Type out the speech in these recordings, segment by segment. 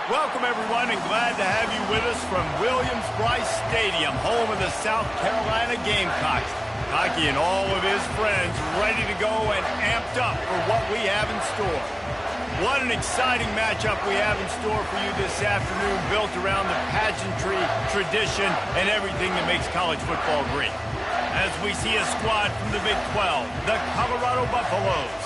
Welcome, everyone, and glad to have you with us from Williams-Brice Stadium, home of the South Carolina Gamecocks. Hockey and all of his friends ready to go and amped up for what we have in store. What an exciting matchup we have in store for you this afternoon, built around the pageantry, tradition, and everything that makes college football great. As we see a squad from the Big 12, the Colorado Buffaloes,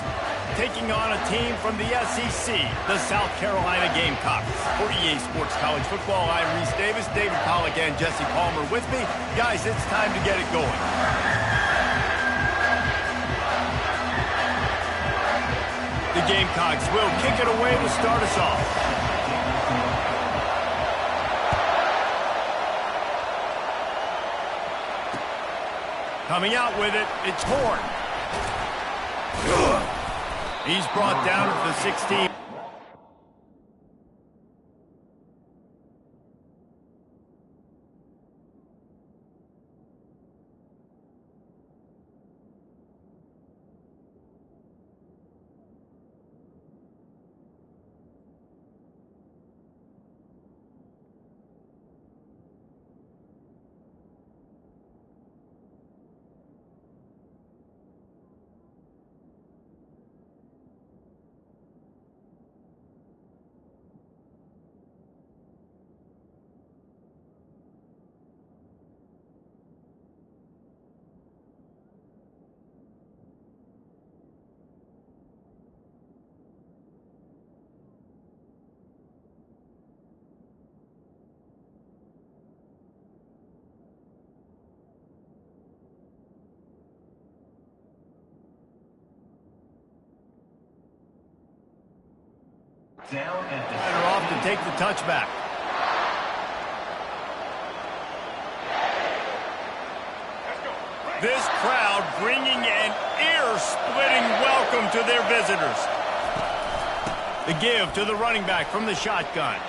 taking on a team from the SEC, the South Carolina Gamecocks. For EA Sports College Football, I'm Reese Davis, David Pollack, and Jesse Palmer with me. Guys, it's time to get it going. The Gamecocks will kick it away to start us off. Coming out with it, it's Horn. He's brought down at the 16. Down at the They're off to take the touchback. This crowd bringing an ear-splitting welcome to their visitors. The give to the running back from the shotgun.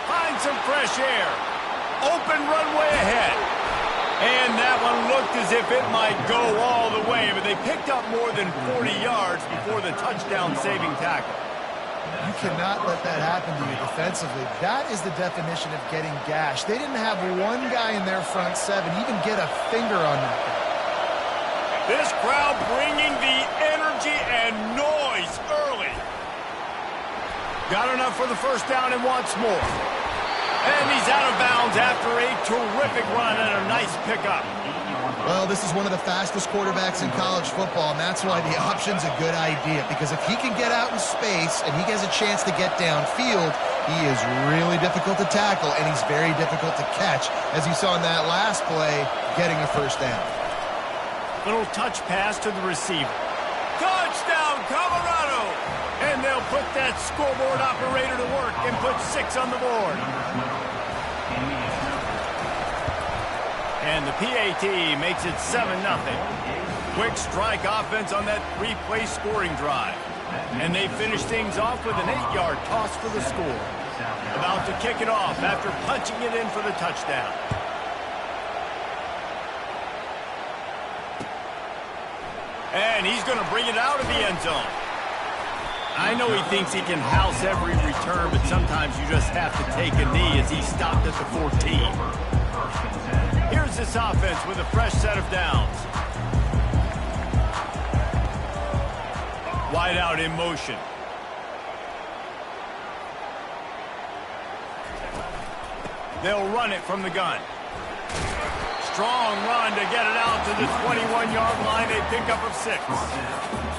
Finds some fresh air. Open runway ahead. And that one looked as if it might go all the way, but they picked up more than 40 yards before the touchdown-saving tackle. You cannot let that happen to you defensively. That is the definition of getting gashed. They didn't have one guy in their front seven even get a finger on that guy. This crowd bringing the energy and noise early. Got enough for the first down and wants more. And he's out of bounds after a terrific run and a nice pickup. Well, this is one of the fastest quarterbacks in college football, and that's why the option's a good idea, because if he can get out in space and he has a chance to get downfield, he is really difficult to tackle, and he's very difficult to catch, as you saw in that last play, getting a first down. Little touch pass to the receiver. Touchdown, Colorado! And they'll put that scoreboard operator to work and put 6 on the board. And the PAT makes it 7-0. Quick strike offense on that 3-play scoring drive. And they finish things off with an 8-yard toss for the score. About to kick it off after punching it in for the touchdown. And he's going to bring it out of the end zone. I know he thinks he can house every return, but sometimes you just have to take a knee as he stopped at the 14. Here's this offense with a fresh set of downs. Wide out in motion. They'll run it from the gun. Strong run to get it out to the 21-yard line. A pickup of 6.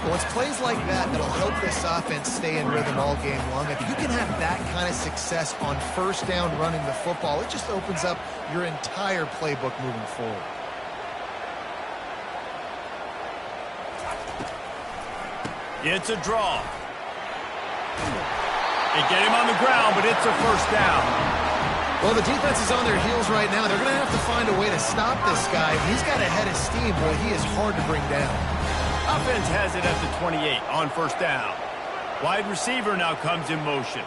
Well, it's plays like that that'll help this offense stay in rhythm all game long. If you can have that kind of success on first down running the football, it just opens up your entire playbook moving forward. It's a draw. They get him on the ground, but it's a first down. Well, the defense is on their heels right now. They're going to have to find a way to stop this guy. He's got a head of steam, boy. He is hard to bring down. Offense has it at the 28 on first down. Wide receiver now comes in motion.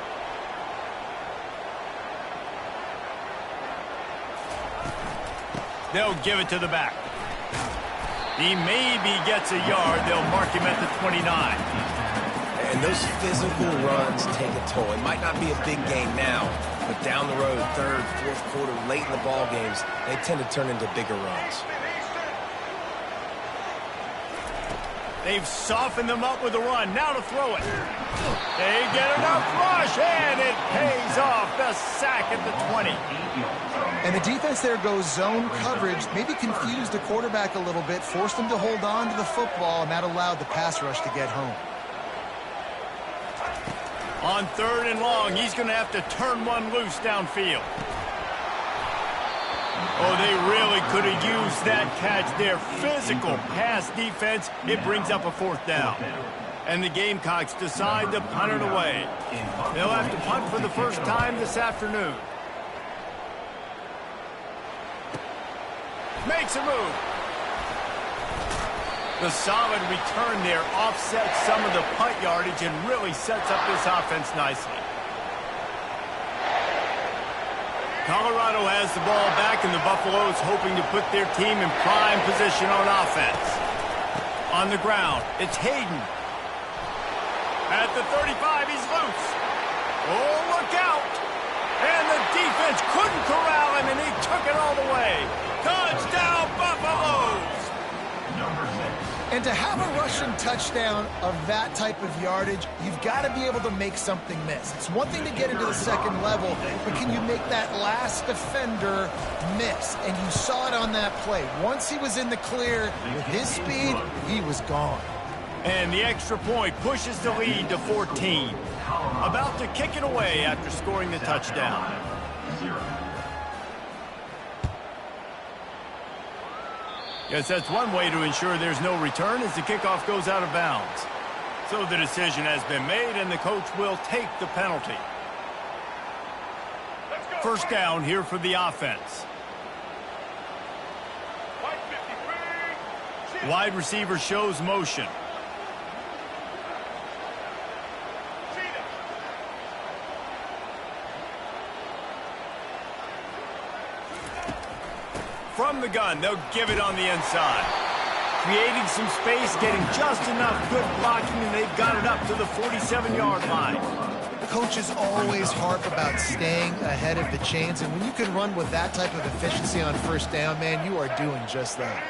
They'll give it to the back. He maybe gets a yard. They'll mark him at the 29. And those physical runs take a toll. It might not be a big game now, but down the road, third, fourth quarter, late in the ball games, they tend to turn into bigger runs. They've softened them up with a run. Now to throw it. They get enough rush, and it pays off. The sack at the 20. And the defense there goes zone coverage, maybe confused the quarterback a little bit, forced him to hold on to the football, and that allowed the pass rush to get home. On 3rd and long, he's going to have to turn one loose downfield. Oh, they really could have used that catch there. Physical pass defense. It brings up a 4th down. And the Gamecocks decide to punt it away. They'll have to punt for the first time this afternoon. Makes a move. The solid return there offsets some of the punt yardage and really sets up this offense nicely. Colorado has the ball back, and the Buffaloes hoping to put their team in prime position on offense. On the ground, it's Hayden. At the 35, he's loose. Oh, look out! And the defense couldn't corral him, and he took it all the way. Touchdown, Buffaloes! And to have a rushing touchdown of that type of yardage, you've got to be able to make something miss. It's one thing to get into the second level, but can you make that last defender miss? And you saw it on that play. Once he was in the clear with his speed, he was gone. And the extra point pushes the lead to 14. About to kick it away after scoring the touchdown. Yes, that's one way to ensure there's no return as the kickoff goes out of bounds. So the decision has been made, and the coach will take the penalty. First down here for the offense. Wide receiver shows motion. From the gun, they'll give it on the inside. Creating some space, getting just enough good blocking, and they've got it up to the 47-yard line. Coaches always harp about staying ahead of the chains, and when you can run with that type of efficiency on first down, man, you are doing just that.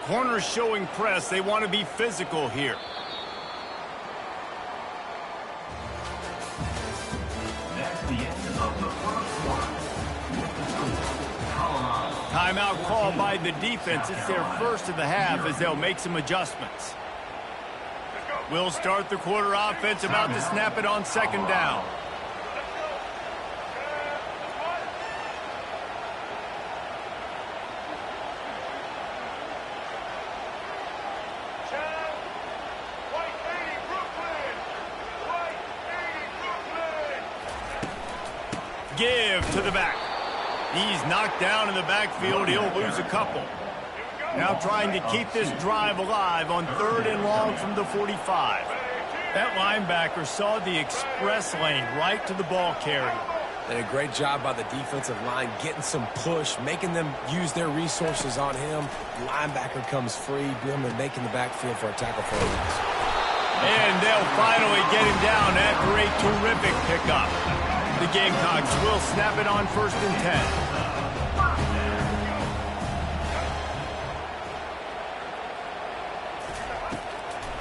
Corners showing press. They want to be physical here. Timeout called by the defense. It's their first of the half as they'll make some adjustments. We'll start the quarter offense, about to snap it on 2nd down. Give to the back. He's knocked down in the backfield. He'll lose a couple. Now trying to keep this drive alive on 3rd and long from the 45. That linebacker saw the express lane right to the ball carrier. Did a great job by the defensive line getting some push, making them use their resources on him. The linebacker comes free, him and making the backfield for a tackle for a loss. And they'll finally get him down after a terrific pickup. The Gamecocks will snap it on 1st and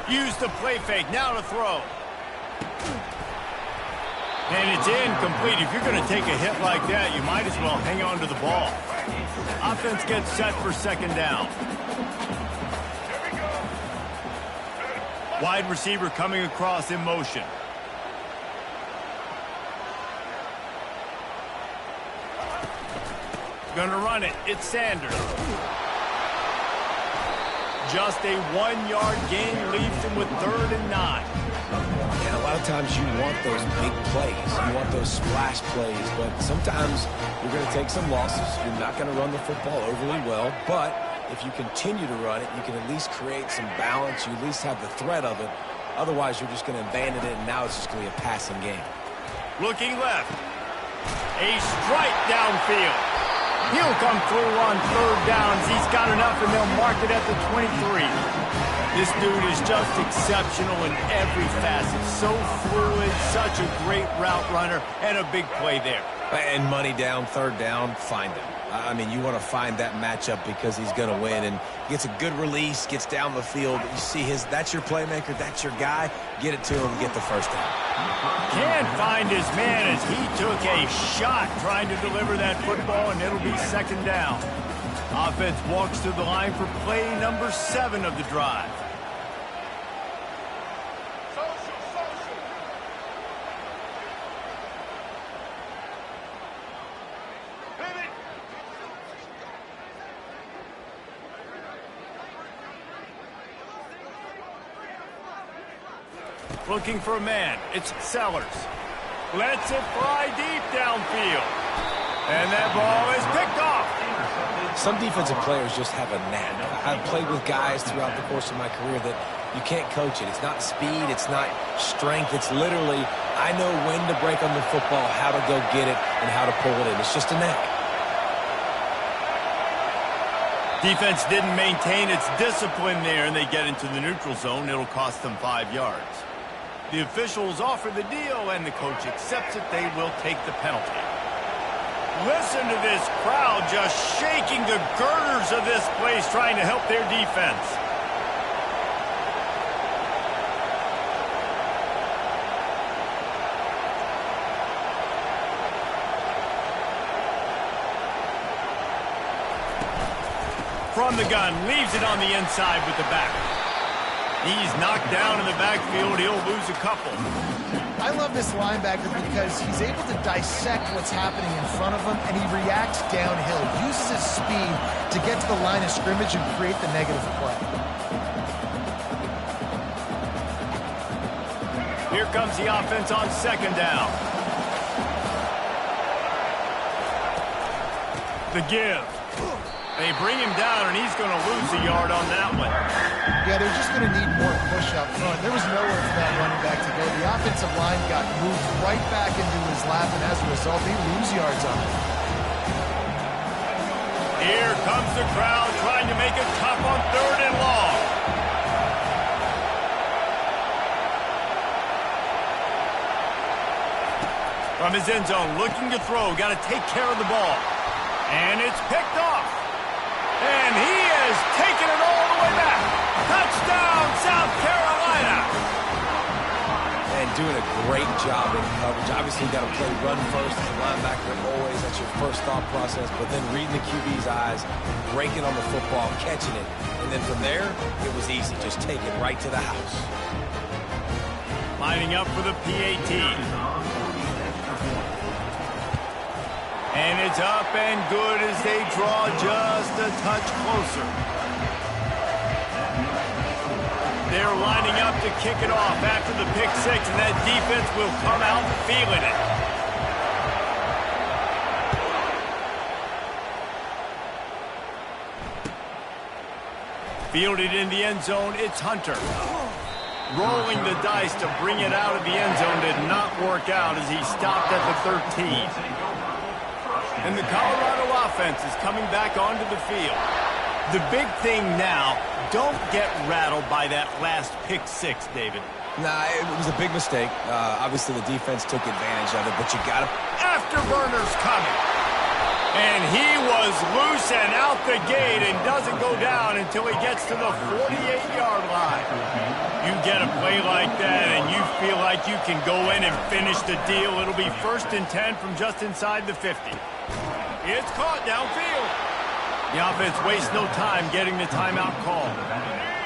10. Use the play fake. Now to throw. And it's incomplete. If you're going to take a hit like that, you might as well hang on to the ball. Offense gets set for 2nd down. Wide receiver coming across in motion. Gonna run it. It's Sanders. Just a 1-yard gain leaves him with 3rd and 9. And a lot of times you want those big plays. You want those splash plays, but sometimes you're going to take some losses. You're not going to run the football overly well, but if you continue to run it, you can at least create some balance. You at least have the threat of it. Otherwise, you're just going to abandon it, and now it's just going to be a passing game. Looking left. A strike downfield. He'll come through on third downs. He's got enough, and they'll mark it at the 23. This dude is just exceptional in every facet. So fluid, such a great route runner, and a big play there. And money down, third down, find him. I mean, you want to find that matchup because he's going to win, and gets a good release, gets down the field. You see that's your playmaker, that's your guy. Get it to him, get the first down. Can't find his man as he took a shot trying to deliver that football, and it'll be second down. Offense walks to the line for play number 7 of the drive. Looking for a man. It's Sellers. Lets it fly deep downfield. And that ball is picked off. Some defensive players just have a knack. I've played with guys throughout the course of my career that you can't coach it. It's not speed. It's not strength. It's literally, I know when to break on the football, how to go get it, and how to pull it in. It's just a knack. Defense didn't maintain its discipline there, and they get into the neutral zone. It'll cost them 5 yards. The officials offer the deal, and the coach accepts it. They will take the penalty. Listen to this crowd just shaking the girders of this place, trying to help their defense. From the gun, leaves it on the inside with the back. He's knocked down in the backfield. He'll lose a couple. I love this linebacker because he's able to dissect what's happening in front of him, and he reacts downhill, uses his speed to get to the line of scrimmage and create the negative play. Here comes the offense on second down. The give. They bring him down, and he's going to lose a yard on that one. Yeah, they're just going to need more push up front. There was nowhere for that running back to go. The offensive line got moved right back into his lap, and as a result, they lose yards on it. Here comes the crowd trying to make it tough on third and long. From his end zone, looking to throw, got to take care of the ball. And it's picked off. And he has taken it all the way back. Touchdown, South Carolina. And doing a great job in coverage. Obviously, you got to play run first as a linebacker always. That's your first thought process. But then reading the QB's eyes, breaking on the football, catching it. And then from there, it was easy. Just take it right to the house. Lining up for the PAT. And it's up and good as they draw just a touch closer. They're lining up to kick it off after the pick six, and that defense will come out feeling it. Fielded in the end zone, it's Hunter. Rolling the dice to bring it out of the end zone did not work out as he stopped at the 13. And the Colorado offense is coming back onto the field. The big thing now, don't get rattled by that last pick six, David. Nah, it was a big mistake. Obviously, the defense took advantage of it, but you got to... Afterburner's coming. And he was loose and out the gate and doesn't go down until he gets to the 48-yard line. You get a play like that and you feel like you can go in and finish the deal. It'll be 1st and 10 from just inside the 50. It's caught downfield. The offense wastes no time getting the timeout called.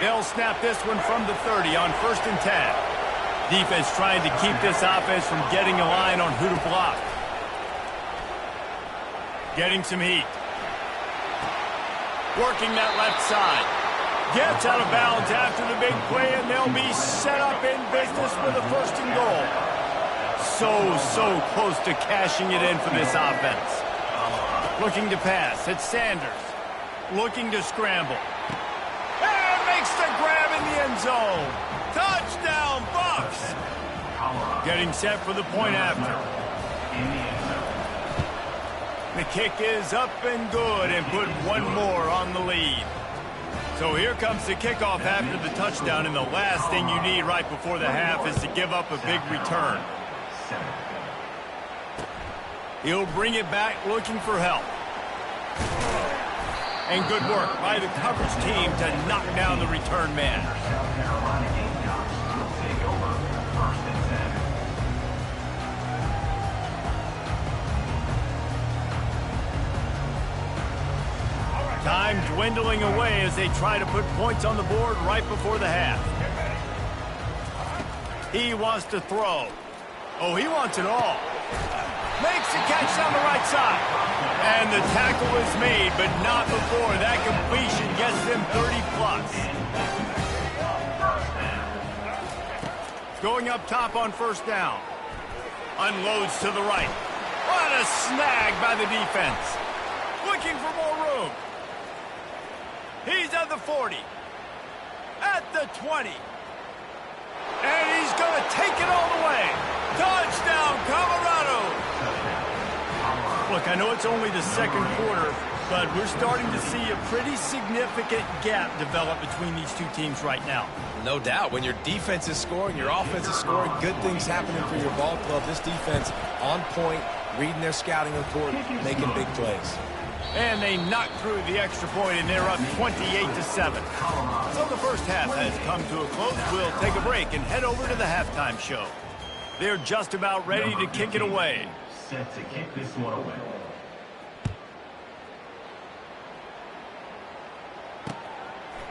They'll snap this one from the 30 on 1st and 10. Defense trying to keep this offense from getting a line on who to block. Getting some heat. Working that left side. Gets out of bounds after the big play, and they'll be set up in business with a 1st and goal. So close to cashing it in for this offense. Looking to pass. It's Sanders. Looking to scramble. And makes the grab in the end zone. Touchdown, Bucks. Getting set for the point after. The kick is up and good and put one more on the lead. So here comes the kickoff after the touchdown, and the last thing you need right before the half is to give up a big return. He'll bring it back looking for help. And good work by the coverage team to knock down the return man. South Carolina Gamecocks will take over 1st and 10. Time dwindling away as they try to put points on the board right before the half. He wants to throw. Oh, he wants it all. Makes the catch down the right side. And the tackle is made, but not before that completion gets them 30+. Going up top on 1st down. Unloads to the right. What a snag by the defense. Looking for more room. He's at the 40. At the 20. And he's going to take it all the way. Touchdown, Colorado. Look, I know it's only the 2nd quarter, but we're starting to see a pretty significant gap develop between these two teams right now. No doubt. When your defense is scoring, your offense is scoring, good things happening for your ball club. This defense on point, reading their scouting report, making big plays. And they knock through the extra point, and they're up 28-7. So the first half has come to a close. We'll take a break and head over to the halftime show. They're just about ready to kick it away. Set to kick this one away.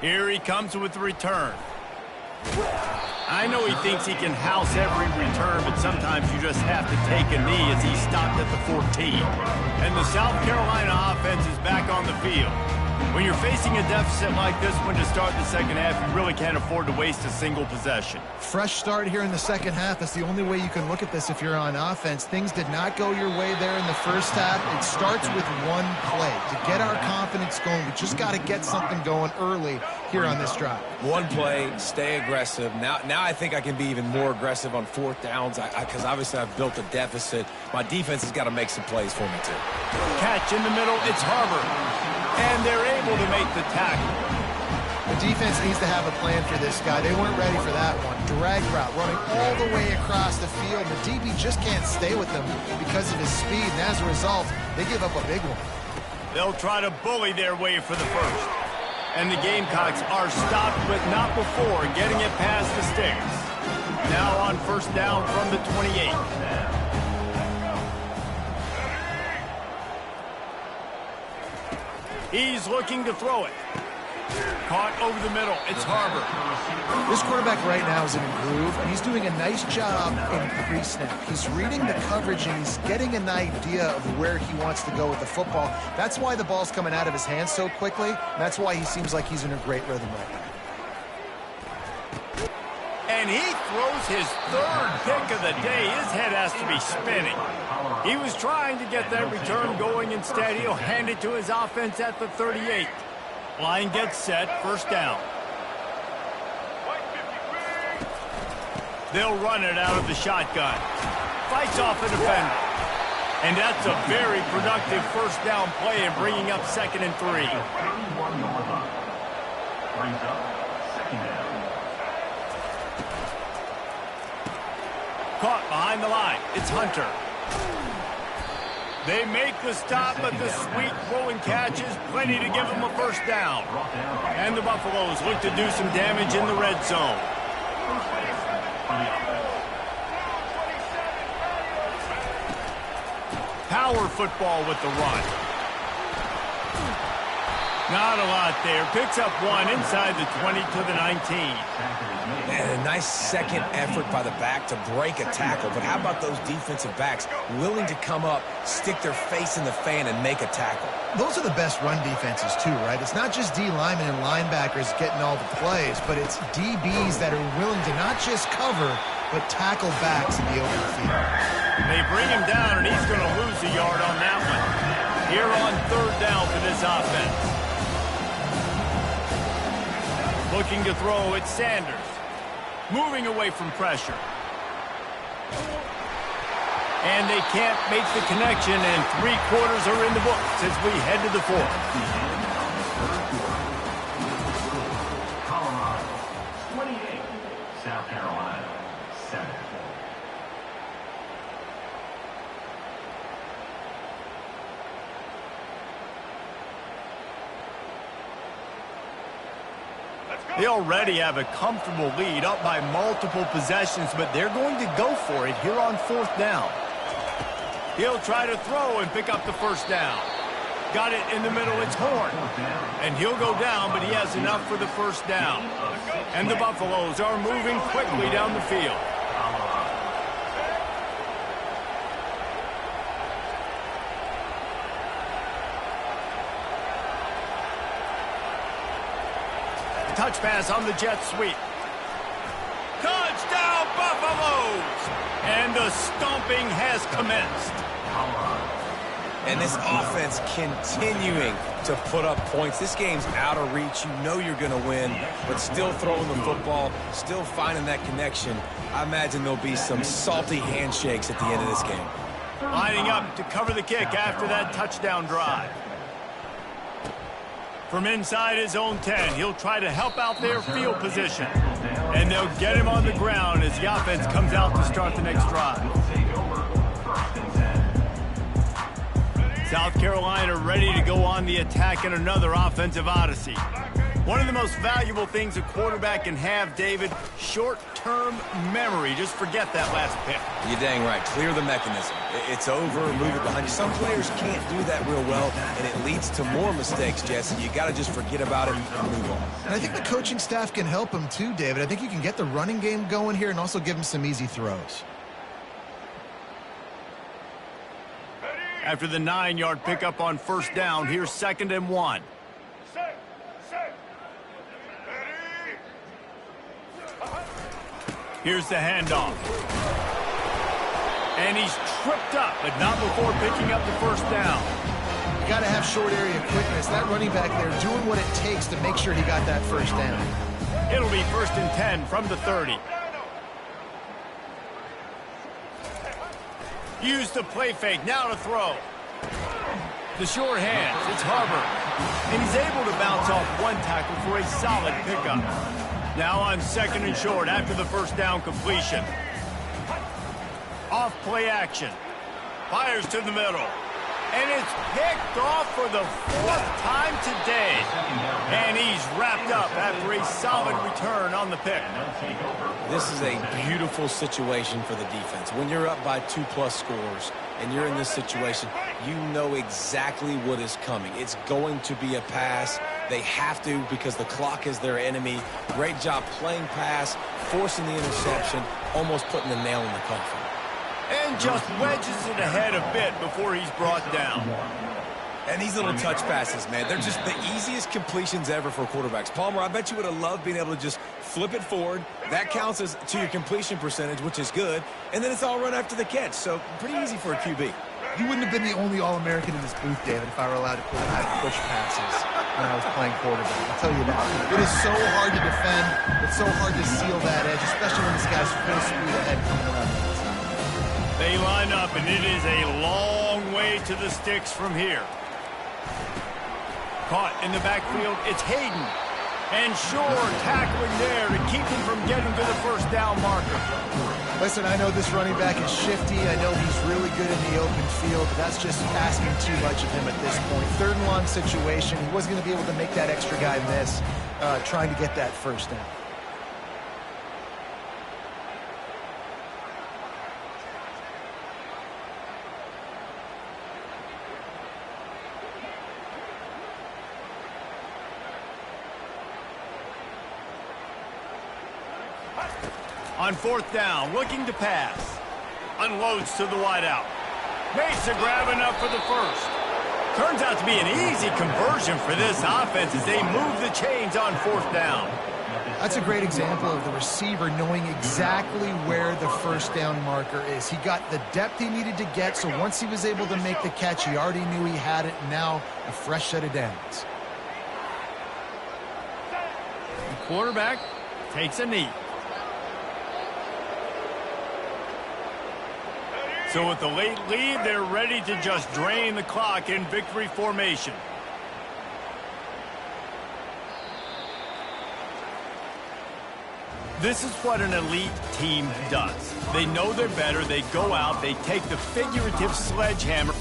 Here he comes with the return. I know he thinks he can house every return, but sometimes you just have to take a knee as he stopped at the 14. And the South Carolina offense is back on the field. When you're facing a deficit like this one to start the second half, you really can't afford to waste a single possession. Fresh start here in the second half. That's the only way you can look at this if you're on offense. Things did not go your way there in the first half. It starts with one play. To get our confidence going, we just got to get something going early here on this drive. One play, stay aggressive. Now I think I can be even more aggressive on 4th downs because obviously I've built a deficit. My defense has got to make some plays for me too. Catch in the middle, it's Harbor. And they're able to make the tackle. The defense needs to have a plan for this guy. They weren't ready for that one. Drag route, running all the way across the field. The DB just can't stay with them because of his speed, and as a result, they give up a big one. They'll try to bully their way for the first. And the Gamecocks are stopped, but not before getting it past the sticks. Now on 1st down from the 28. He's looking to throw it. Caught over the middle. It's Harbor. This quarterback right now is in a groove, and he's doing a nice job in pre-snap. He's reading the coverage, and he's getting an idea of where he wants to go with the football. That's why the ball's coming out of his hands so quickly. That's why he seems like he's in a great rhythm right now. And he throws his 3rd pick of the day. His head has to be spinning. He was trying to get that return going. Instead, he'll hand it to his offense at the 38. Line gets set, 1st down. They'll run it out of the shotgun. Fights off the defender. And that's a very productive 1st down play and bringing up 2nd and 3. Brings up 2nd down. Caught behind the line. It's Hunter. They make the stop, but the sweet throwing catch is plenty to give them a 1st down. And the Buffaloes look to do some damage in the red zone. Power football with the run. Not a lot there. Picks up one inside the 20 to the 19. And a nice second effort by the back to break a tackle. But how about those defensive backs willing to come up, stick their face in the fan, and make a tackle? Those are the best run defenses, too, right? It's not just D linemen and linebackers getting all the plays, but it's DBs that are willing to not just cover, but tackle backs in the open field. They bring him down, and he's going to lose a yard on that one. Here on 3rd down for this offense. Looking to throw, it's Sanders. Moving away from pressure. And they can't make the connection, and 3 quarters are in the books as we head to the 4th. Colorado, 28. South Carolina, 7. They already have a comfortable lead, up by multiple possessions, but they're going to go for it here on 4th down. He'll try to throw and pick up the 1st down. Got it in the middle, it's Horn. And he'll go down, but he has enough for the 1st down. And the Buffaloes are moving quickly down the field. Touch pass on the jet sweep. Touchdown, Buffaloes! And the stomping has commenced. And this offense continuing to put up points. This game's out of reach. You know you're going to win, but still throwing the football, still finding that connection. I imagine there'll be some salty handshakes at the end of this game. Lining up to cover the kick after that touchdown drive. From inside his own 10, he'll try to help out their field position. And they'll get him on the ground as the offense comes out to start the next drive. South Carolina ready to go on the attack in another offensive odyssey. One of the most valuable things a quarterback can have, David, short-term memory. Just forget that last pick. You're dang right. Clear the mechanism. It's over, move it behind you. Some players can't do that real well, and it leads to more mistakes, Jesse. You got to just forget about it and move on. And I think the coaching staff can help him too, David. I think you can get the running game going here and also give him some easy throws. After the 9-yard pickup on 1st down, here's 2nd and 1. Here's the handoff. And he's tripped up, but not before picking up the 1st down. You got to have short area quickness. That running back there doing what it takes to make sure he got that 1st down. It'll be 1st and 10 from the 30. Use the play fake, now to throw. The short hands, it's Harvard. And he's able to bounce off one tackle for a solid pickup. Now on 2nd and short after the 1st down completion. Off play action. Fires to the middle. And it's picked off for the 4th time today. And he's wrapped up after a solid return on the pick. This is a beautiful situation for the defense. When you're up by 2+ scores and you're in this situation, you know exactly what is coming. It's going to be a pass. They have to because the clock is their enemy. Great job playing pass, forcing the interception, almost putting the nail in the coffin. And just wedges it ahead a bit before he's brought down. And these little touch passes, man, they're just the easiest completions ever for quarterbacks. Palmer, I bet you would have loved being able to just flip it forward. That counts as to your completion percentage, which is good. And then it's all run after the catch. So pretty easy for a QB. You wouldn't have been the only All-American in this booth, David, if I were allowed to push passes when I was playing quarterback. I'll tell you that. It is so hard to defend. It's so hard to seal that edge, especially when this guy's full speed ahead coming around the outside. They line up, and it is a long way to the sticks from here. Caught in the backfield, it's Hayden. And Shore tackling there to keep him from getting to the 1st down marker. Listen, I know this running back is shifty. I know he's really good in the open field, but that's just asking too much of him at this point. 3rd and long situation. He wasn't going to be able to make that extra guy miss trying to get that 1st down. On 4th down, looking to pass. Unloads to the wideout. Makes a grab enough for the 1st. Turns out to be an easy conversion for this offense as they move the chains on 4th down. That's a great example of the receiver knowing exactly where the 1st down marker is. He got the depth he needed to get, so once he was able to make the catch, he already knew he had it, and now a fresh set of downs. The quarterback takes a knee. So with the late lead, they're ready to just drain the clock in victory formation. This is what an elite team does. They know they're better. They go out. They take the figurative sledgehammer.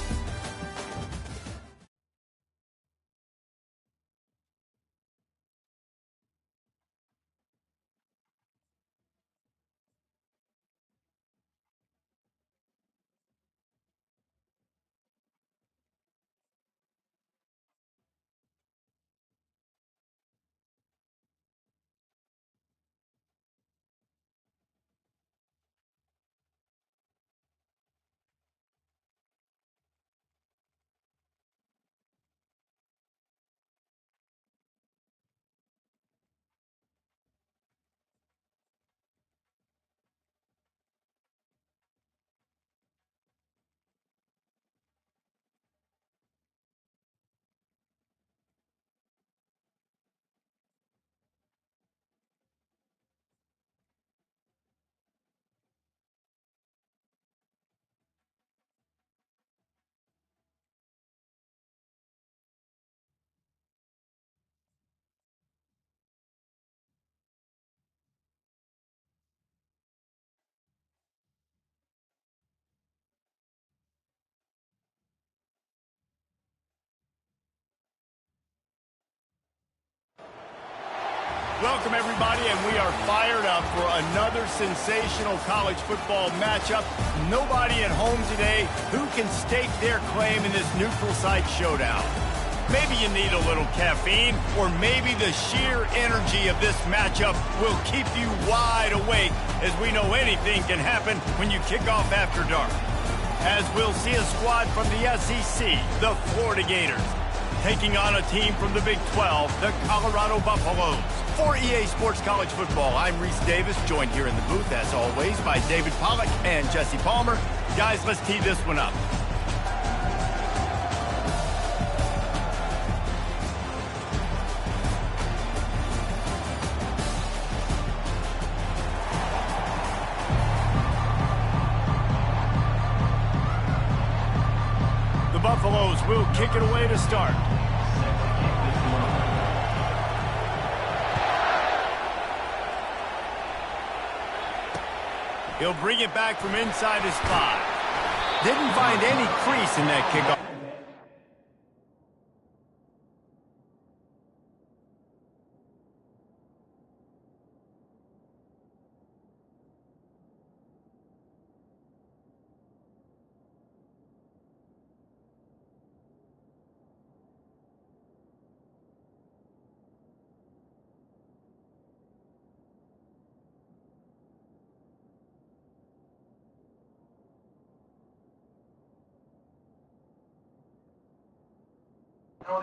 Welcome, everybody, and we are fired up for another sensational college football matchup. Nobody at home today who can stake their claim in this neutral site showdown. Maybe you need a little caffeine, or maybe the sheer energy of this matchup will keep you wide awake, as we know anything can happen when you kick off after dark. As we'll see a squad from the SEC, the Florida Gators, taking on a team from the Big 12, the Colorado Buffaloes. For EA Sports College Football, I'm Reese Davis, joined here in the booth, as always, by David Pollack and Jesse Palmer. Guys, let's tee this one up. The Buffaloes will kick it away to start. He'll bring it back from inside his 5. Didn't find any crease in that kickoff.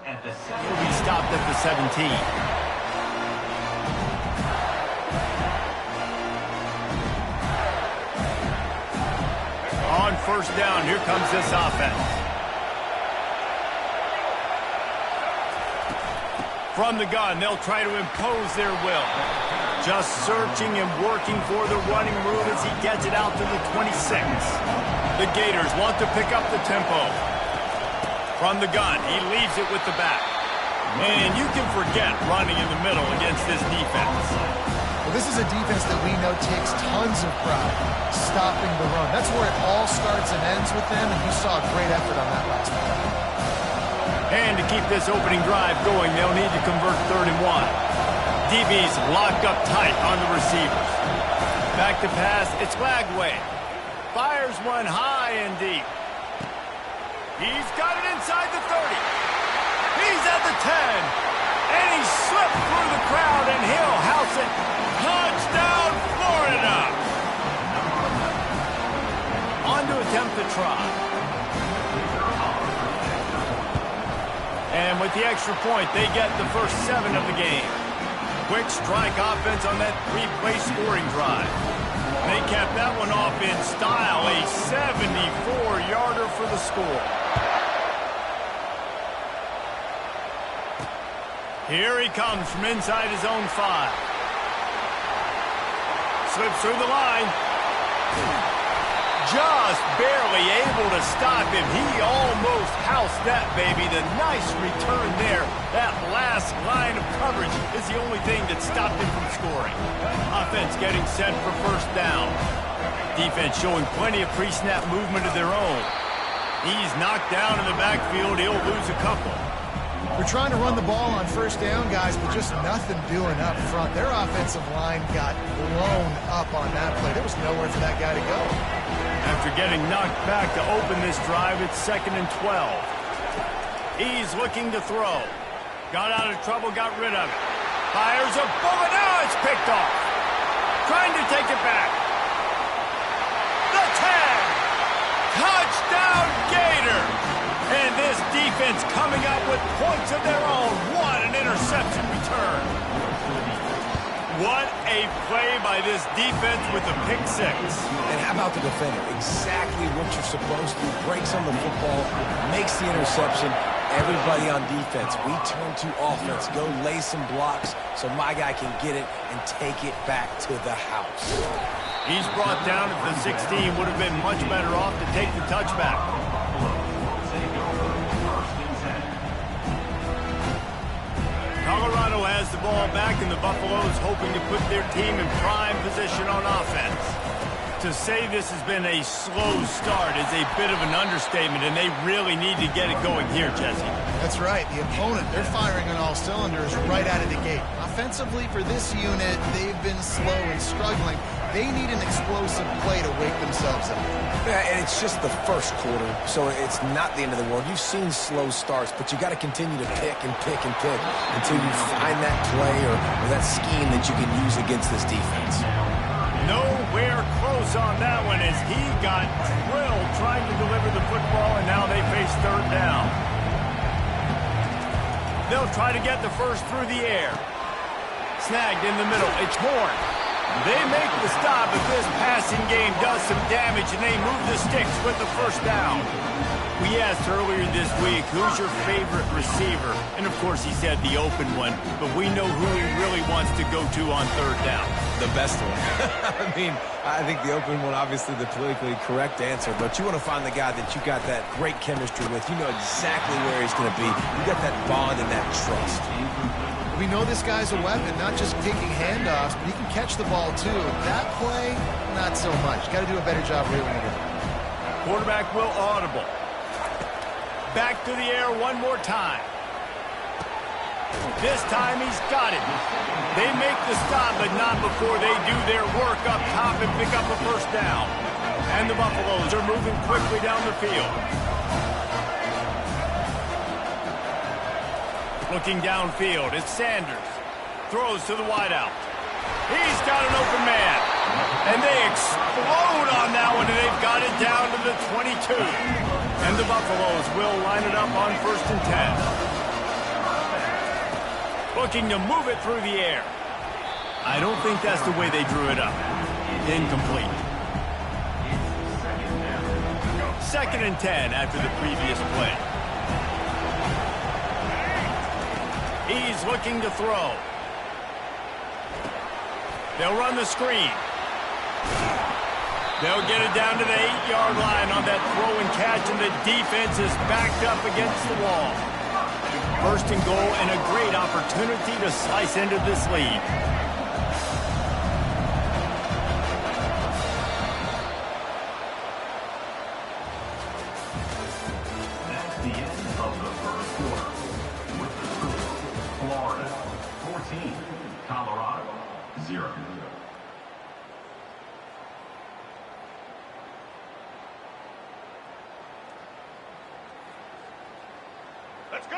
At the He'll be stopped at the 17. On first down, here comes this offense. From the gun, they'll try to impose their will. Just searching and working for the running room as he gets it out to the 26. The Gators want to pick up the tempo. From the gun, he leaves it with the back. And you can forget running in the middle against this defense. Well, this is a defense that we know takes tons of pride stopping the run. That's where it all starts and ends with them, and you saw a great effort on that last play. And to keep this opening drive going, they'll need to convert 3rd and 1. DB's locked up tight on the receivers. Back to pass, it's Lagway. Fires one high and deep. He's got it inside the 30. He's at the 10. And he slipped through the crowd, and he'll house it. Touchdown, Florida! On to attempt the try. And with the extra point, they get the first 7 of the game. Quick strike offense on that 3-play scoring drive. They capped that one off in style, a 74-yarder for the score. Here he comes from inside his own 5. Slips through the line. Just barely able to stop him. He almost housed that, baby. The nice return there. That last line of coverage is the only thing that stopped him from scoring. Offense getting set for first down. Defense showing plenty of pre-snap movement of their own. He's knocked down in the backfield. He'll lose a couple. We're trying to run the ball on first down, guys, but just nothing doing up front. Their offensive line got blown up on that play. There was nowhere for that guy to go. After getting knocked back to open this drive, it's 2nd and 12. He's looking to throw. Got out of trouble, got rid of it. Fires a bullet. Now it's picked off. Trying to take it back. The tag. Touchdown, Gator. And this defense coming up with points of their own. What an interception return. What a play by this defense with a pick six. And how about the defender? Exactly what you're supposed to do. Breaks on the football, makes the interception. Everybody on defense, we turn to offense. Go lay some blocks so my guy can get it and take it back to the house. He's brought down at the 16. Would have been much better off to take the touchback. Colorado has the ball back, and the Buffaloes hoping to put their team in prime position on offense. To say this has been a slow start is a bit of an understatement, and they really need to get it going here, Jesse. That's right. The opponent, they're firing on all cylinders right out of the gate. Offensively, for this unit, they've been slow and struggling. They need an explosive play to wake themselves up. Yeah, and it's just the first quarter, so it's not the end of the world. You've seen slow starts, but you got to continue to pick and pick and pick until you find that play or that scheme that you can use against this defense. Nowhere close on that one as he got drilled trying to deliver the football, and now they face third down. They'll try to get the first through the air. Snagged in the middle. It's Horn. They make the stop, but this passing game does some damage, and they move the sticks with the first down. We asked earlier this week, who's your favorite receiver? And, of course, he said the open one, but we know who he really wants to go to on third down. The best one. I mean, I think the open one, obviously the politically correct answer, but you want to find the guy that you got that great chemistry with. You know exactly where he's going to be. You got that bond and that trust. We know this guy's a weapon, not just taking handoffs, but he can catch the ball, too. That play, not so much. Got to do a better job reeling it in. Quarterback will audible. Back to the air one more time. This time he's got it. They make the stop, but not before they do their work up top and pick up a first down. And the Buffaloes are moving quickly down the field. Looking downfield, it's Sanders. Throws to the wideout. He's got an open man. And they explode on that one, and they've got it down to the 22. And the Buffaloes will line it up on 1st and 10. Looking to move it through the air. I don't think that's the way they drew it up. Incomplete. 2nd and 10 after the previous play. He's looking to throw. They'll run the screen. They'll get it down to the 8-yard line on that throw and catch, and the defense is backed up against the wall. 1st and goal, and a great opportunity to slice into this lead. That's the end of the first quarter. With the score, Florida 14, Colorado 0.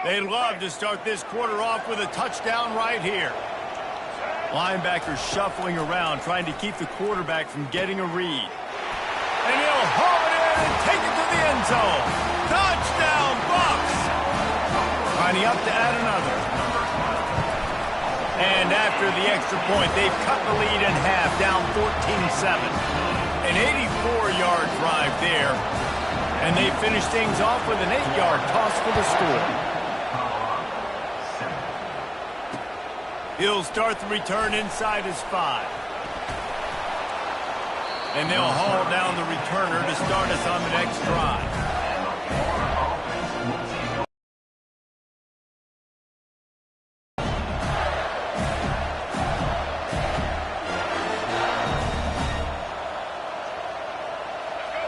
They'd love to start this quarter off with a touchdown right here. Linebackers shuffling around, trying to keep the quarterback from getting a read. And he'll haul it in and take it to the end zone. Touchdown, Bucs! Lining up to add another. And after the extra point, they've cut the lead in half, down 14-7. An 84-yard drive there. And they finish things off with an 8-yard toss for the score. He'll start the return inside his 5. And they'll haul down the returner to start us on the next drive.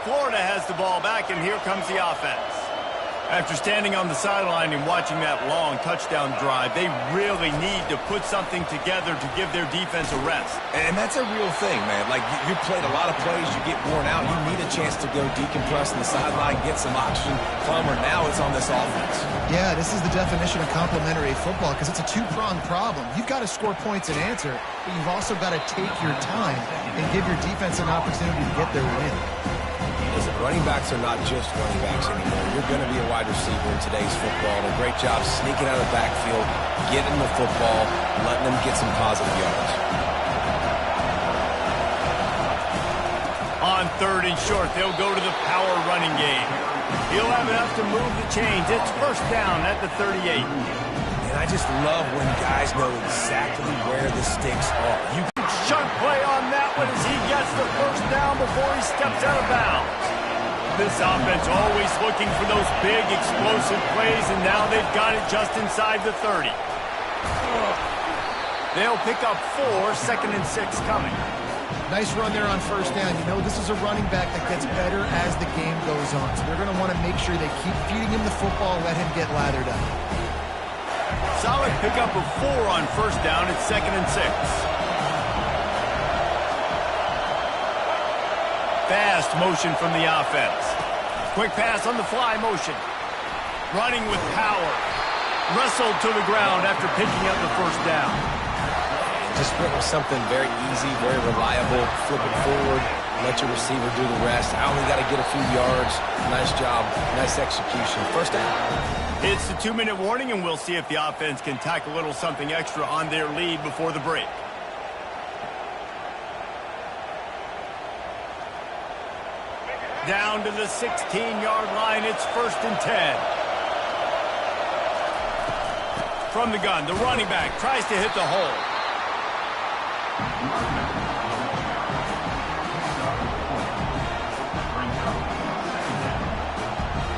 Florida has the ball back, and here comes the offense. After standing on the sideline and watching that long touchdown drive, they really need to put something together to give their defense a rest. And that's a real thing, man. Like, you played a lot of plays, you get worn out, you need a chance to go decompress on the sideline, get some oxygen. Plummer, now it's on this offense. Yeah, this is the definition of complementary football because it's a two-pronged problem. You've got to score points and answer, but you've also got to take your time and give your defense an opportunity to get their win. Listen, running backs are not just running backs anymore. You're going to be a wide receiver in today's football. And a great job sneaking out of the backfield, getting the football, letting them get some positive yards. On 3rd and short, they'll go to the power running game. He'll have enough to move the chains. It's first down at the 38. And I just love when guys know exactly where the sticks are. You Sharp play on that one as he gets the first down before he steps out of bounds. This offense always looking for those big, explosive plays, and now they've got it just inside the 30. They'll pick up 4, 2nd and 6 coming. Nice run there on first down. You know, this is a running back that gets better as the game goes on, so they're going to want to make sure they keep feeding him the football, let him get lathered up. Solid pickup of 4 on first down. It's 2nd and 6. Fast motion from the offense. Quick pass on the fly motion. Running with power. Wrestled to the ground after picking up the first down. just went with something very easy, very reliable. Flip it forward, let your receiver do the rest. I only got to get a few yards. Nice job, nice execution. First down. It's the 2-minute warning, and we'll see if the offense can tack a little something extra on their lead before the break. Down to the 16-yard line, it's 1st and 10. From the gun, the running back tries to hit the hole.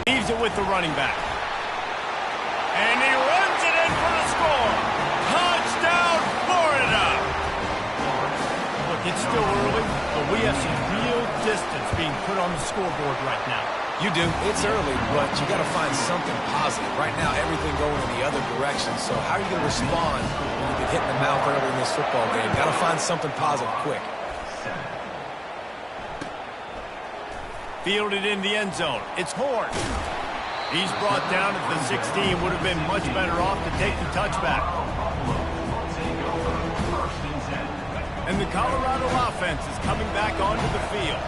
Leaves it with the running back. And he runs it in for the score. Touchdown, Florida! Look, it's still early, but we have some real distance being put on the scoreboard right now. You do. It's early, but you got to find something positive. Right now, everything going in the other direction. So how are you going to respond when you get hit in the mouth early in this football game? Got to find something positive quick. Fielded in the end zone. It's Horn. He's brought down at the 16. Would have been much better off to take the touchback. And the Colorado offense is coming back onto the field.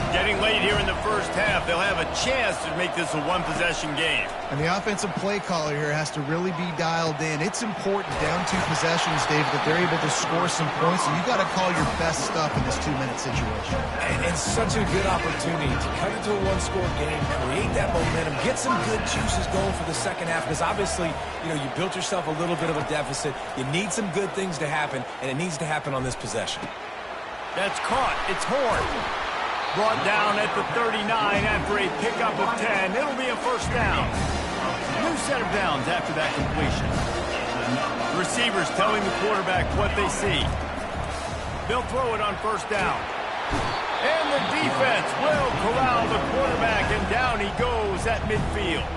Getting late here in the first half, they'll have a chance to make this a one-possession game. And the offensive play caller here has to really be dialed in. It's important down 2 possessions, Dave, that they're able to score some points. So you got to call your best stuff in this 2-minute situation. And it's such a good opportunity to cut into a one-score game, create that momentum, get some good juices going for the second half. Because obviously, you know, you built yourself a little bit of a deficit. You need some good things to happen, and it needs to happen on this possession. That's caught. It's Horn. Brought down at the 39 after a pickup of 10. It'll be a first down. New set of downs after that completion. Receivers telling the quarterback what they see. They'll throw it on first down. And the defense will corral the quarterback, and down he goes at midfield.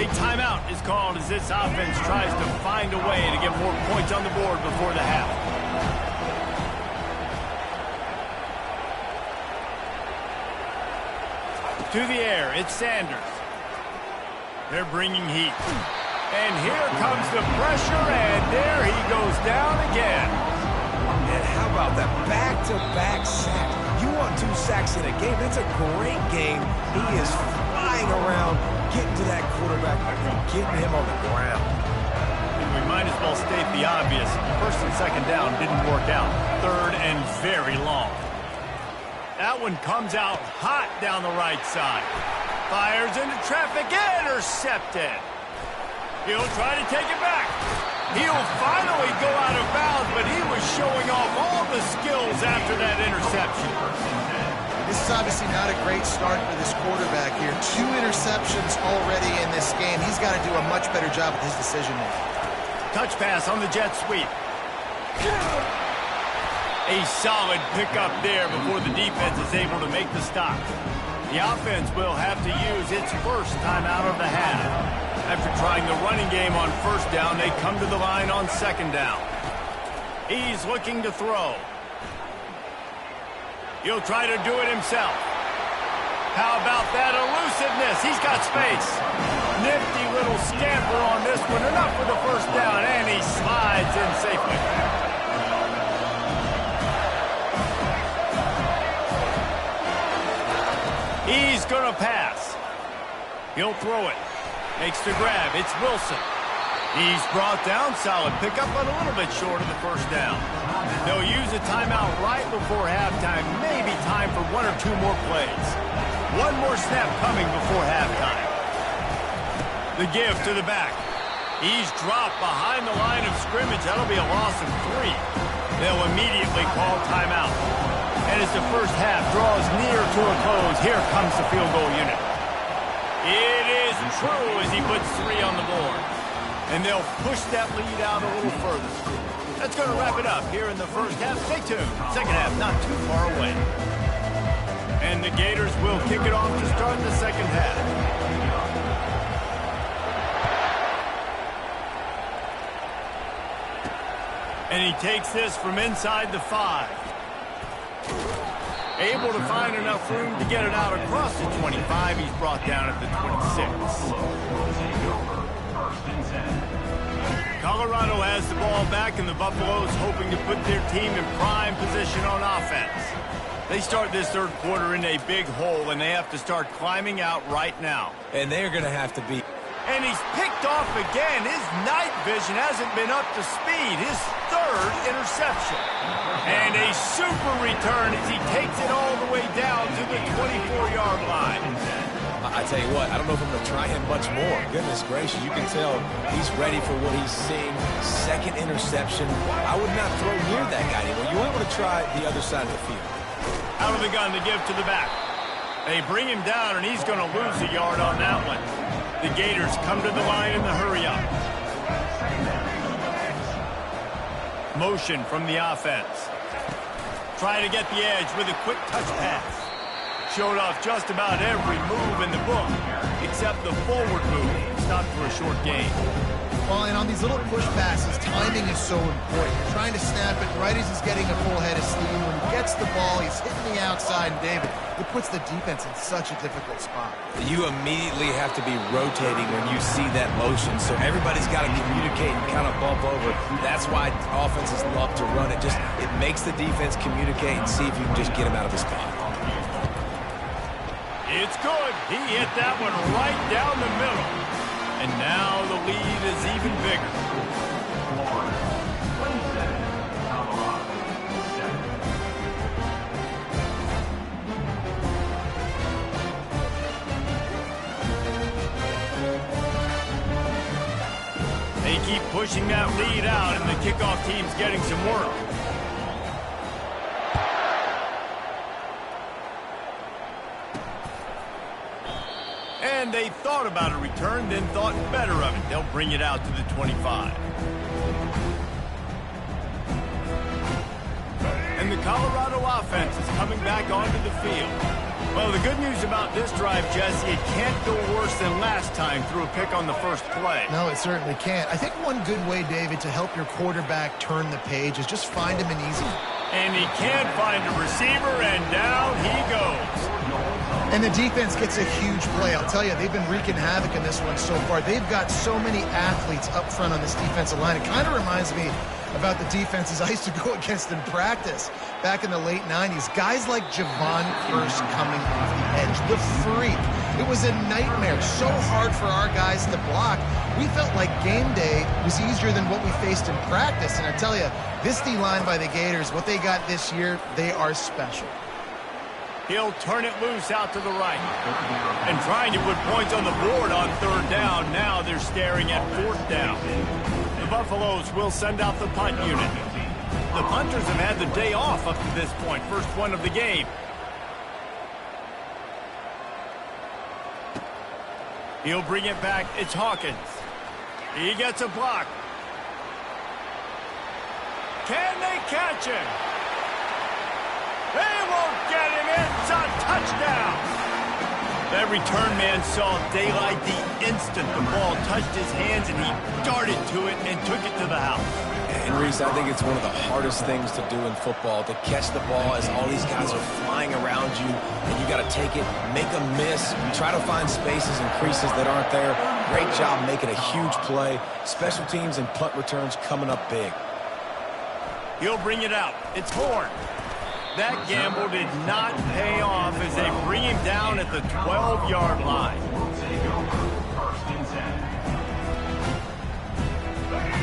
A timeout is called as this offense tries to find a way to get more points on the board before the half. To the air, it's Sanders. They're bringing heat. And here comes the pressure, and there he goes down again. And how about that back-to-back sack? You want 2 sacks in a game, that's a great game. He is flying around, getting to that quarterback, and getting him on the ground. And we might as well state the obvious. 1st and 2nd down didn't work out. 3rd and very long. That one comes out hot down the right side. Fires into traffic, intercepted. He'll try to take it back. He'll finally go out of bounds, but he was showing off all the skills after that interception. This is obviously not a great start for this quarterback here. 2 interceptions already in this game. He's got to do a much better job with his decision-making. Touch pass on the jet sweep. A solid pickup there before the defense is able to make the stop. The offense will have to use its first timeout of the half. After trying the running game on first down, they come to the line on second down. He's looking to throw. He'll try to do it himself. How about that elusiveness? He's got space. Nifty little scamper on this one. Enough for the first down, and he slides in safely. He's going to pass. He'll throw it. Makes the grab. It's Wilson. He's brought down. Solid pickup, but a little bit short of the first down. They'll use a timeout right before halftime. Maybe time for 1 or 2 more plays. One more snap coming before halftime. The give to the back. He's dropped behind the line of scrimmage. That'll be a loss of 3. They'll immediately call timeout. And as the first half draws near to a close, here comes the field goal unit. It is true as he puts 3 on the board. And they'll push that lead out a little further. That's going to wrap it up here in the first half. Stay tuned. Second half not too far away. And the Gators will kick it off to start the second half. And he takes this from inside the 5. Able to find enough room to get it out across the 25. He's brought down at the 26. Colorado has the ball back, and the Buffaloes hoping to put their team in prime position on offense. They start this third quarter in a big hole, and they have to start climbing out right now. And they're going to have to be. And he's picked off again. His night vision hasn't been up to speed. His 3rd interception. And a super return as he takes it all the way down to the 24-yard line. I tell you what, I don't know if I'm going to try him much more. Goodness gracious, you can tell he's ready for what he's seeing. 2nd interception. I would not throw near that guy anymore. You want to try the other side of the field. Out of the gun to give to the back. They bring him down, and he's going to lose a yard on that one. The Gators come to the line in the hurry-up. Motion from the offense. Try to get the edge with a quick touch pass. Showed off just about every move in the book, except the forward move. Stopped for a short gain. Well, and on these little push passes, timing is so important. You're trying to snap it right as he's getting a full head of steam. When he gets the ball, he's hitting the outside, and David, it puts the defense in such a difficult spot. You immediately have to be rotating when you see that motion, so everybody's got to communicate and kind of bump over. That's why offenses love to run it. It makes the defense communicate and see if you can just get him out of the spot. It's good. He hit that one right down the middle. And now the lead is even bigger. They keep pushing that lead out, and the kickoff team's getting some work. And they thought about a return, then thought better of it. They'll bring it out to the 25. And the Colorado offense is coming back onto the field. Well, the good news about this drive, Jesse, it can't go worse than last time through a pick on the first play. No, it certainly can't. I think one good way, David, to help your quarterback turn the page is just find him an easy. And he can't find a receiver, and down he goes. And the defense gets a huge play. I'll tell you, they've been wreaking havoc in this one so far. They've got so many athletes up front on this defensive line. It kind of reminds me about the defenses I used to go against in practice back in the late 90s. Guys like Javon Curse coming off the edge, the freak. It was a nightmare. So hard for our guys to block. We felt like game day was easier than what we faced in practice. And I tell you, this D-line by the Gators, what they got this year, they are special. He'll turn it loose out to the right. And trying to put points on the board on third down. Now they're staring at fourth down. Buffaloes will send out the punt unit. The punters have had the day off up to this point. First one of the game. He'll bring it back. It's Hawkins. He gets a block. Can they catch him? They won't get him. It's a touchdown. That return man saw daylight the instant the ball touched his hands, and he darted to it and took it to the house. And Reese, I think it's one of the hardest things to do in football, to catch the ball as all these guys are flying around you, and you got to take it, make a miss, try to find spaces and creases that aren't there. Great job making a huge play. Special teams and punt returns coming up big. He'll bring it out. It's Horn. That gamble did not pay off as they bring him down at the 12-yard line.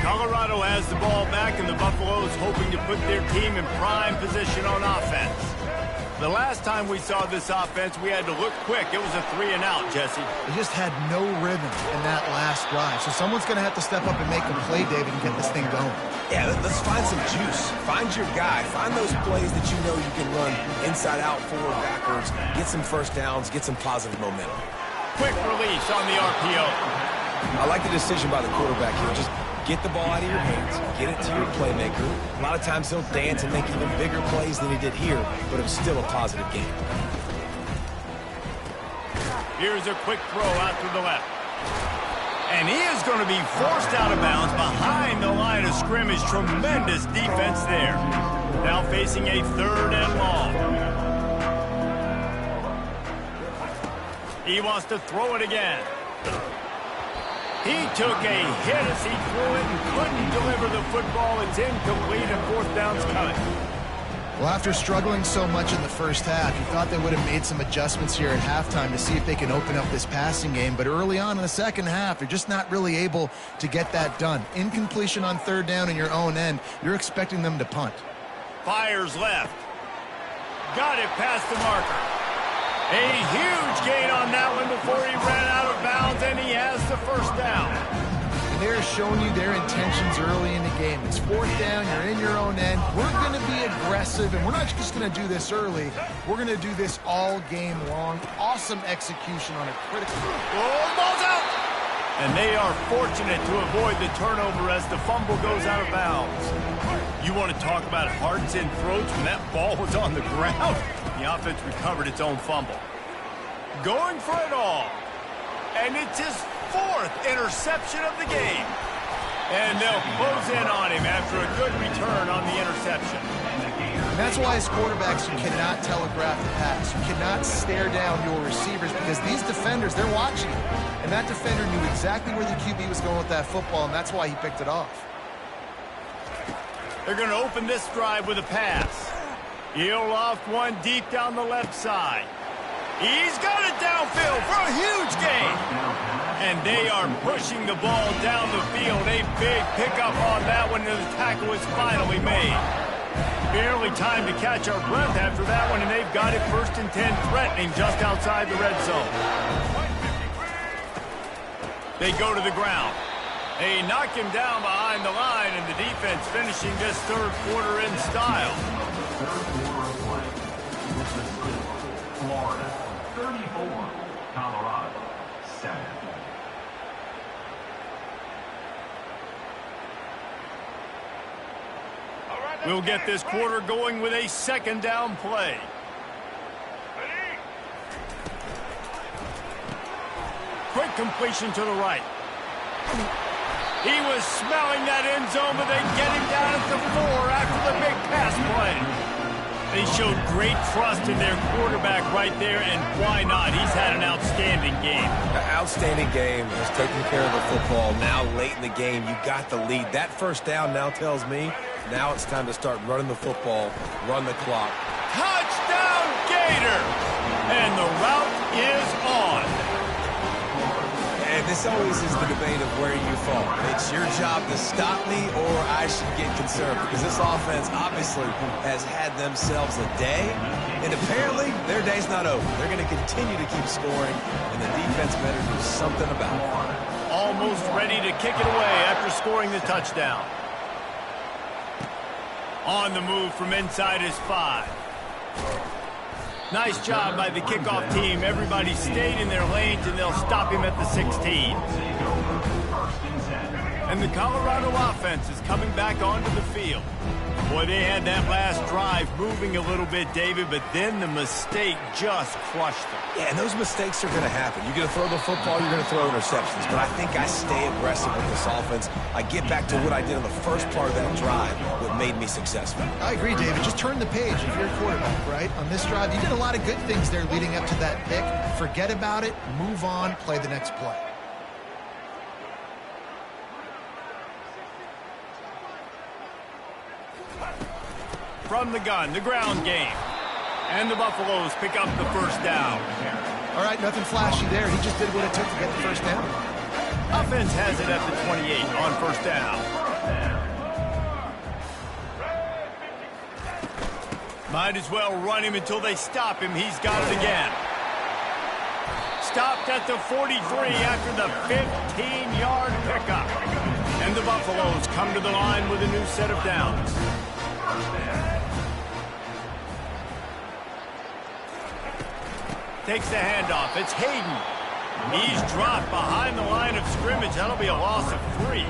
Colorado has the ball back, and the Buffaloes hoping to put their team in prime position on offense. The last time we saw this offense, we had to look quick. It was a 3-and-out, Jesse. They just had no rhythm in that last drive. So someone's going to have to step up and make a play, David, and get this thing going. Yeah, let's find some juice. Find your guy. Find those plays that you know you can run inside out, forward, backwards. Get some first downs. Get some positive momentum. Quick release on the RPO. I like the decision by the quarterback here. Just get the ball out of your hands. Get it to your playmaker. A lot of times he'll dance and make even bigger plays than he did here, but it was still a positive game. Here's a quick throw out to the left. And he is going to be forced out of bounds behind the line of scrimmage. Tremendous defense there. Now facing a 3rd and long. He wants to throw it again. He took a hit as he threw it and couldn't deliver the football. It's incomplete and 4th down's coming. Well, after struggling so much in the first half, you thought they would have made some adjustments here at halftime to see if they can open up this passing game. But early on in the second half, they're just not really able to get that done. Incompletion on 3rd down in your own end, you're expecting them to punt. Fires left. Got it past the marker. A huge gain on that one before he ran out of bounds, and he has the 1st down. They're showing you their intentions early in the game. It's 4th down, you're in your own end. We're going to be aggressive, and we're not just going to do this early. We're going to do this all game long. Awesome execution on a critical... Oh, ball's out! And they are fortunate to avoid the turnover as the fumble goes out of bounds. You want to talk about hearts and throats when that ball was on the ground? The offense recovered its own fumble. Going for it all. And it's his 4th interception of the game. And they'll close in on him after a good return on the interception. And that's why as quarterbacks, you cannot telegraph the pass. You cannot stare down your receivers because these defenders, they're watching you. And that defender knew exactly where the QB was going with that football, and that's why he picked it off. They're going to open this drive with a pass. He'll loft one deep down the left side. He's got it downfield for a huge gain. And they are pushing the ball down the field. A big pickup on that one, and the tackle is finally made. Barely time to catch our breath after that one, and they've got it 1st and 10, threatening just outside the red zone. They go to the ground. They knock him down behind the line, and the defense finishing this 3rd quarter in style. 3rd quarter of play. Florida 34, Colorado 7. We'll get this quarter going with a 2nd down play. Quick completion to the right. He was smelling that end zone, but they get him down at the 4 after the big pass play. They showed great trust in their quarterback right there, and why not? He's had an outstanding game. An outstanding game. Has taken care of the football. Now late in the game, you got the lead. That 1st down now tells me now it's time to start running the football, run the clock. Touchdown, Gator! And the route is on. And this always is the debate of where you fall. It's your job to stop me or I should get concerned because this offense obviously has had themselves a day, and apparently their day's not over. They're going to continue to keep scoring, and the defense better do something about it. almost ready to kick it away after scoring the touchdown. On the move from inside his 5. Nice job by the kickoff team. Everybody stayed in their lanes, and they'll stop him at the 16. And the Colorado offense is coming back onto the field. Boy, they had that last drive moving a little bit, David, but then the mistake just crushed them. Yeah, and those mistakes are going to happen. You're going to throw the football, you're going to throw interceptions. But I think I stay aggressive with this offense. I get back to what I did in the first part of that drive, what made me successful. I agree, David. Just turn the page if you're a quarterback, right? On this drive, you did a lot of good things there leading up to that pick. Forget about it, move on, play the next play. From the gun, the ground game. And the Buffaloes pick up the first down. All right, nothing flashy there. He just did what it took to get the first down. Offense has it at the 28 on first down. Might as well run him until they stop him. He's got it again. Stopped at the 43 after the 15-yard pickup. And the Buffaloes come to the line with a new set of downs. Takes the handoff. It's Hayden. He's dropped behind the line of scrimmage. That'll be a loss of 3.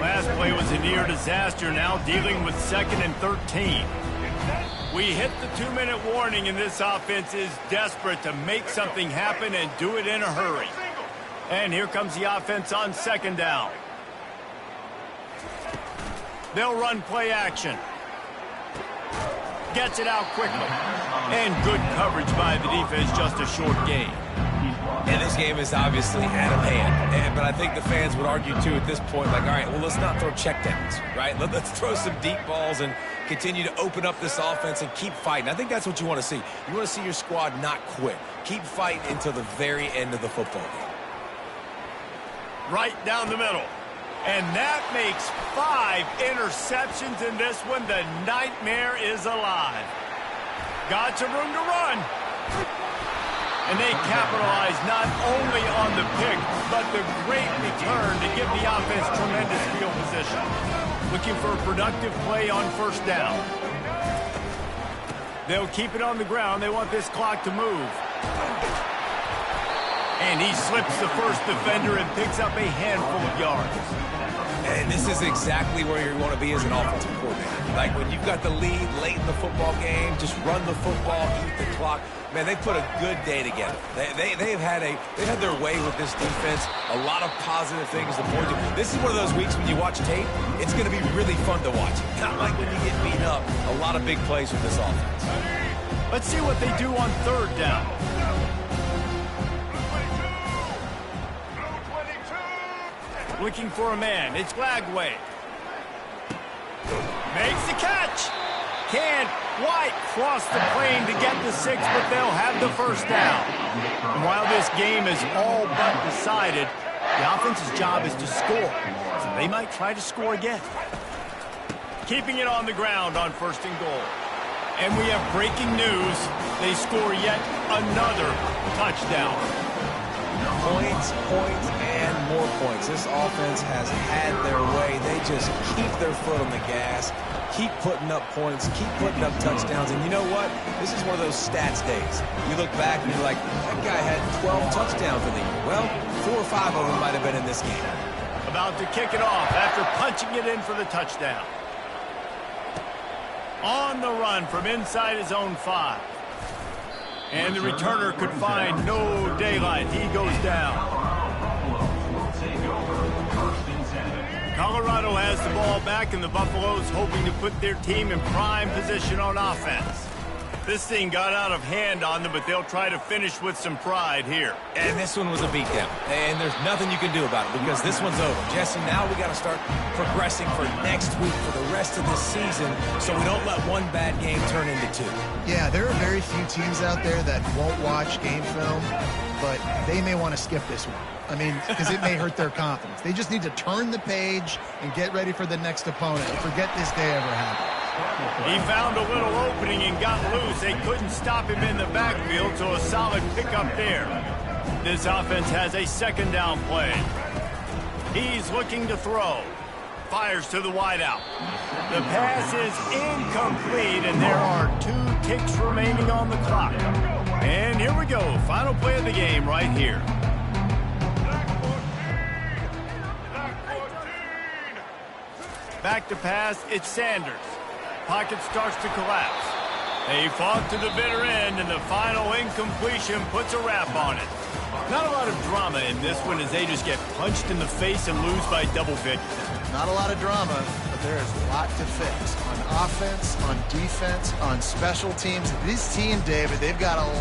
Last play was a near disaster. Now dealing with 2nd and 13. We hit the 2-minute warning, and this offense is desperate to make something happen and do it in a hurry. And here comes the offense on 2nd down. They'll run play action. Gets it out quickly. And good coverage by the defense, just a short gain. And this game is obviously out of hand. But I think the fans would argue, too, at this point, like, all right, well, let's not throw checkdowns, right? Let's throw some deep balls and continue to open up this offense and keep fighting. I think that's what you want to see. You want to see your squad not quit. Keep fighting until the very end of the football game. Right down the middle. And that makes 5 interceptions in this one. The nightmare is alive. Got some room to run. And they capitalize not only on the pick, but the great return to give the offense tremendous field position. Looking for a productive play on first down. They'll keep it on the ground. They want this clock to move. And he slips the first defender and picks up a handful of yards. And this is exactly where you want to be as an offensive coordinator. Like when you've got the lead late in the football game, just run the football, eat the clock. Man, they put a good day together. They've had their way with this defense. A lot of positive things to point to. This is one of those weeks when you watch tape, it's going to be really fun to watch. Not like when you get beat up. A lot of big plays with this offense. Let's see what they do on 3rd down. Looking for a man. It's Glagway. Makes the catch. Can't quite cross the plane to get the 6, but they'll have the first down. And while this game is all but decided, the offense's job is to score. So they might try to score again. Keeping it on the ground on 1st and goal. And we have breaking news. They score yet another touchdown. Points, and more points. This offense has had their way. They just keep their foot on the gas, keep putting up points, keep putting up touchdowns. And you know what? This is one of those stats days. You look back and you're like, that guy had 12 touchdowns in the year. Well, 4 or 5 of them might have been in this game. About to kick it off after punching it in for the touchdown. On the run from inside his own 5. And the returner could find no daylight. He goes down. Colorado has the ball back, and the Buffaloes hoping to put their team in prime position on offense. This thing got out of hand on them, but they'll try to finish with some pride here. And this one was a beatdown. And there's nothing you can do about it because this one's over. Jesse, now we got to start progressing for next week for the rest of this season so we don't let one bad game turn into 2. Yeah, there are very few teams out there that won't watch game film, but they may want to skip this one. I mean, because it may hurt their confidence. They just need to turn the page and get ready for the next opponent and forget this day ever happened. He found a little opening and got loose. They couldn't stop him in the backfield, so a solid pickup there. This offense has a 2nd down play. He's looking to throw. Fires to the wideout. The pass is incomplete, and there are 2 ticks remaining on the clock. And here we go. Final play of the game right here. Back to pass, it's Sanders. Pocket starts to collapse. They fought to the bitter end, and the final incompletion puts a wrap on it. Not a lot of drama in this one as they just get punched in the face and lose by double figures. Not a lot of drama, but there is a lot to fix. On offense, on defense, on special teams. This team, David, they've got a